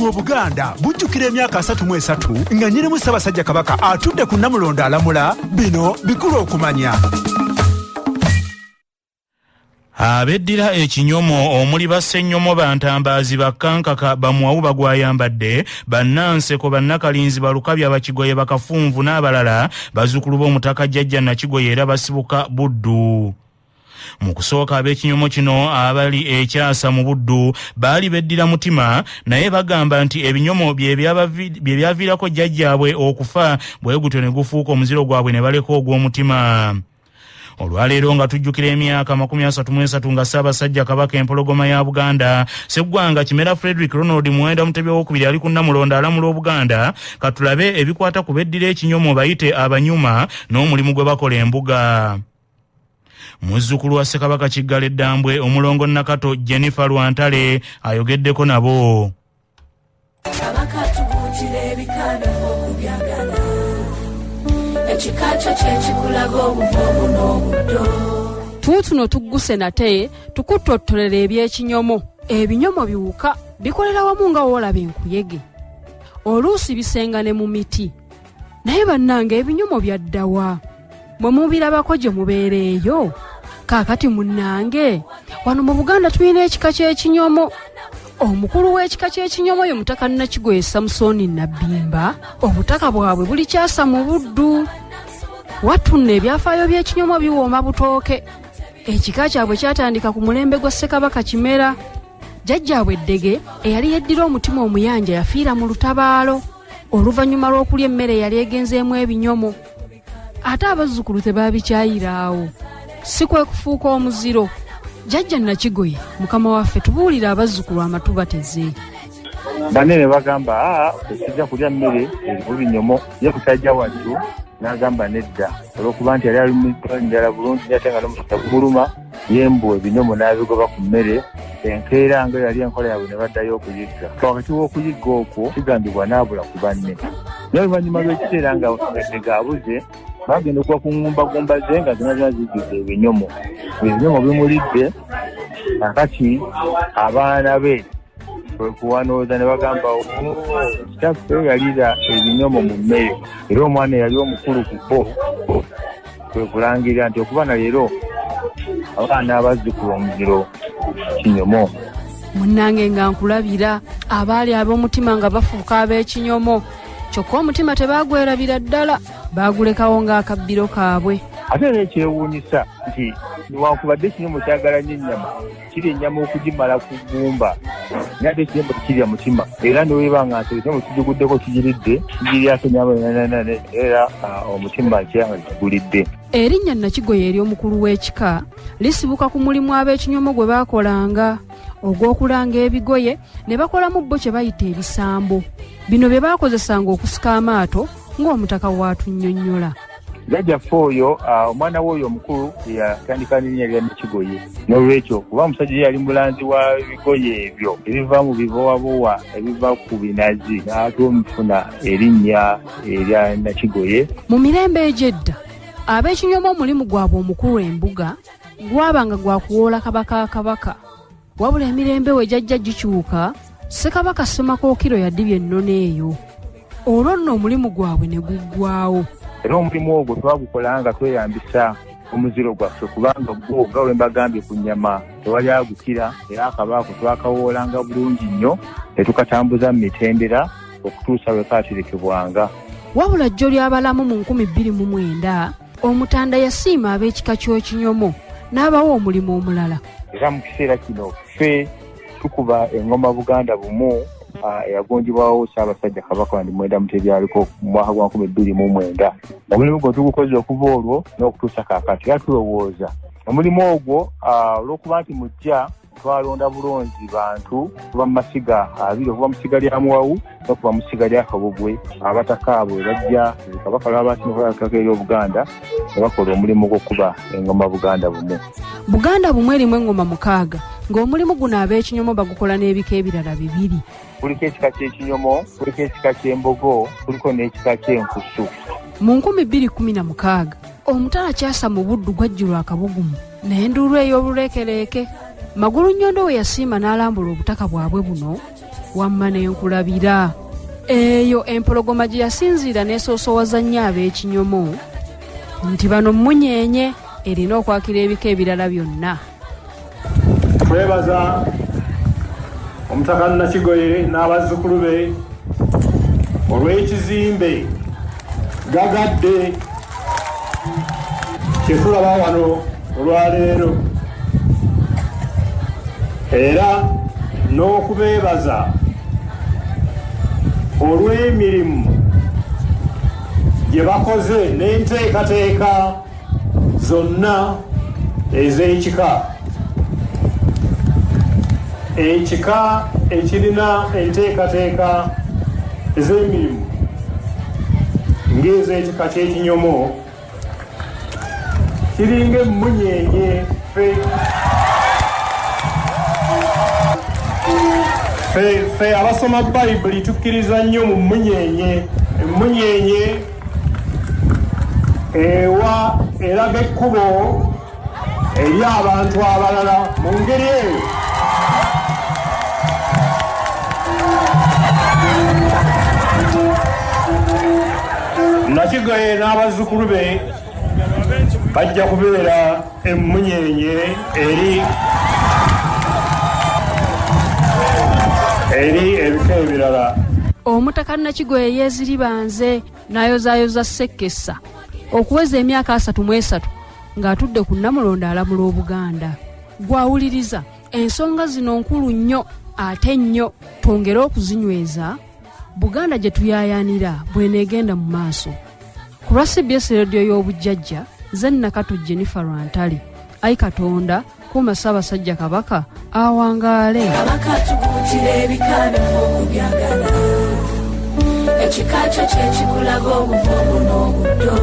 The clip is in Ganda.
buno Obuganda bujjukira emyaka 33 nga Nnyinimu Ssaabasajja Kabaka atudde ku Namulondo alamula. Bino bikulu okumanya. Abeddira ekinyomo omuli Bassenyomo Bantambaazi Bakkankaka Bamwawu Bagwayambadde Bannanseko Bannakalinzi Balukabya Bakigoye Bakafunvu n'abalala bazzukulu b'Omutaka Jjajja Nakigoye era basibuka Buddu. Mu kusooka ab'ekinyomo kino abali ekyasa mu Buddu baali beddira mutima naye bagamba nti ebinyomo bye byaviirako jjajjaabwe okufa bwe gutyo ne gufuuka omuziro gwabwe ne baleka ogw'omutima. Olwaleero nga tujjukira emyaka 33 nga Ssaabasajja Kabaka empologoma ya Buganda Sseggwanga Kimera Frederick Ronald Muwenda Mutebi owookubiri ali ku Namulondo alamula Obuganda katulabe ebikwata ku beddira ekinyomo bayite abanyuma n'omulimu gwe bakola embuga. Muzzukulu wa Ssekabaka Kiggala Eddambwe omulongo Nakato Jennifer Lwantale ayogeddeko nabo. Tuutuno tugguse nate tukuttotolera ebyekinyomo. Ebinyomo biwuka bikolera wamu nga woolaba enkuyege. Oluusi bisengane mu miti. Naye bannange ebinyomo byaddawa. Mwe mubirabako gye mubeereeyo. Kaakati munnange wano mu Buganda tulina ekika ky'ekinyomo. Omukulu w'ekika ky'ekinyomo ye Mutaka Nakigoye Samusoni Nabbimba. Obutaka bwabwe buli kyasa mu Buddu. Wattunna ebyafaayo by'ekinyomo biwooma butooke. Ekika kyabwe kyatandika ku mulembe gwa Ssekabaka Kimera. Jjajjaabwe Ddege eyali yeddira omutima omuyanja yafiira mu lutabaalo oluvannyuma lw'okulya emmere yali egenzeemu ebinyomo. Ate abazzukulu tebabikyayiraawo. Si kwe kufuuka omuziro. Jjajja Nakigoye mukama waffe tubuulira abazzukulu amatuba teze. Banene bagamba okujja kulya mmere erimu binyomo ye musajja wattu n'agamba nedda olw'okuba nti yali ali mu njala bulungi ate nga n'omusota gumuluma yembu ebinyomo n'abigoba ku mmere enkeera nga yali enkola yaabwe ne baddayo okuyigga. Wakati w'okuyigga okwo kigambibwa n'abula ku banne. Naye oluvannyuma lw'ekiseera nga gaabuze bagenda okuba ku ngumba ze nga zonna zijjudde ebinyomo. Ebinyomo bimulidde akati abaana be kwekuwanooza ne bagamba kitaffe yalira ebinyomo mu mmere era omwana yali omukulu ku bo kwekulangirira nti okuba na leero abaana abazzukulu omuziro kinyomo. Munnange nga nkulabira abaali ab'omutima nga bafuuka ab'ekinyomo kyokka omutima tebaagwerabira ddala baagulekawo ng'akabbiro kaabwe. Ate n'ekyewuunyisa nti newankubadde ekinyomo kyagala nnyo ennyama kiri ennyama okugimala ku ggumba naye ate ekinyomo tekirya mutima era newebanga nti ekinyomo kijiguddeko kigiridde kigiryako ennyama era omutima kyanga kigulidde. Erinnya Nakigoye ery'omukulu w'ekika lisibuka ku mulimu ab'ekinyomo gwe baakolanga ogw'okulanga ebigoye ne bakolamu bo kye bayita ebisambo. Bino bye baakozesanga okusika amaato ng'omutaka bw'atunnyonnyola. Jjajjaffe oyo omwana we oyo omukulu yatandika n'erinnya lya Nakigoye n'olwekyo kuba omusajja yali mulanzi wa bigoye ebyo ebiva mu bibowabowa ebiva ku binazi n'atufuna erinnya erya Nakigoye. Mu mirembe egy'edda ab'ekinyomo omulimu gwabwe omukulu embuga gwabanga gwa kuwoola kabaka. Wabula emirembe we jjajja gikyuka Ssekabaka Ssemakookiro yaddibya ennono eyo. Olwo nno omulimu gwabwe ne guggwaawo. Era omulimu ogwo twagukola nga tweyambisa omuziro gwaffe kubanga gwo nga bwe mbagambye ku nnyama tewali agukira era akabaako twakawoolanga bulungi nnyo ne tukatambuza mu mitendera okutuusa lwe kaaterekebwanga. Wabula jjo ly'abalamu mu 2009 Omutanda yasiima ab'ekika ky'ekinyomo n'abawa omulimu omulala. Era mu kiseera kino ffe tukuba engoma Buganda bumu eyagonjebwawo Ssaabasajja Kabaka Mwenda Mutebi aliko mu mwaka gwa 2009. Omulimu gwe tugukoze okuva olwo n'okutuusa kaakati era tulowooza omulimu ogwo olw'okuba nti mujja twalonda bulonzi bantu kuba mu masiga abiri okuva mu ssiga lya Muwawu n'okuva mu ssiga lya Kabogwe abataka abo bajja Kabaka lw'abasinga ery'Obuganda ne bakola omulimu gw'okuba engoma Buganda bumu. Buganda bumu erimu engoma 6 ng'omulimu guno ab'ekinyomo bagukola n'ebika ebirala 2. Kuliko ekika ky'ekinyomo, kuliko ekika ky'embogo, kuliko n'ekika ky'enkusu. Mu 2016 omutala kyasa mu Buddu gwajjirwa akabugumu n'enduulu ey'oluleekereeke. Magulu Nnyondo we yasiima n'alambula obutaka bwabwe buno wamma n'enkulabira. Eyo empologoma gye yasinziira n'esoosowaza nnyo ab'ekinyomo nti bano munyenye erina okwakira ebika ebirala byonna. Twebaza Omutaka Nakigoye n'abazzukulu be olw'ekizimbe gagadde kye tulaba wano olwaleero, era n'okubeebaza olw'emirimu gye bakoze n'enteekateeka zonna ez'ekika. Ekika ekirina enteekateeka ez'emirimu ng'ez'ekika ky'ekinyomo kiringa emmunyenye. Ffe abasoma Bayibuli tukkiriza nnyo mu mmunyenye. Emmunyenye ewa eraga ekkubo eri abantu abalala mu ngeri eyo. Nakigoye n'abazzukulu be bajja kubeera emmunyenye eri ebika ebirala. Omutaka Nakigoye yeeziribanze n'ayozaayoza Ssekesa okuweza emyaka 33 ng'atudde ku Namulondo alamula Obuganda. Gwawuliriza ensonga zino nkulu nnyo ate nnyo, twongere okuzinyweza Buganda gye tuyaayaanira bw'eneegenda mu maaso. Ku lwa CBS Radio y'obujjajja, nze Nakato Jennifer Rwantale. Ayi Katonda kuuma Ssaabasajja Kabaka awangaale. Kabaka tukuutira ebikabi okubyagala, ekika kyo kye kikulaga obuvumu n'obuddo.